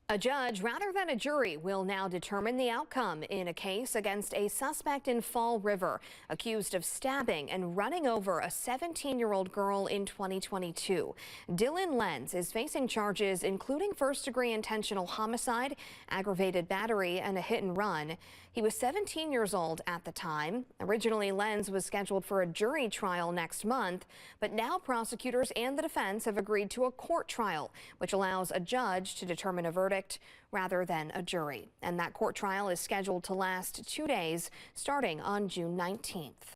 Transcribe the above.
A judge, rather than a jury, will now determine the outcome in a case against a suspect in Fall River, accused of stabbing and running over a 17-year-old girl in 2022. Dylan Lenz is facing charges including first-degree intentional homicide, aggravated battery, and a hit and run. He was 17 years old at the time. Originally, Lenz was scheduled for a jury trial next month, but now prosecutors and the defense have agreed to a court trial, which allows a judge to determine a verdict rather than a jury. And that court trial is scheduled to last 2 days, starting on June 19th.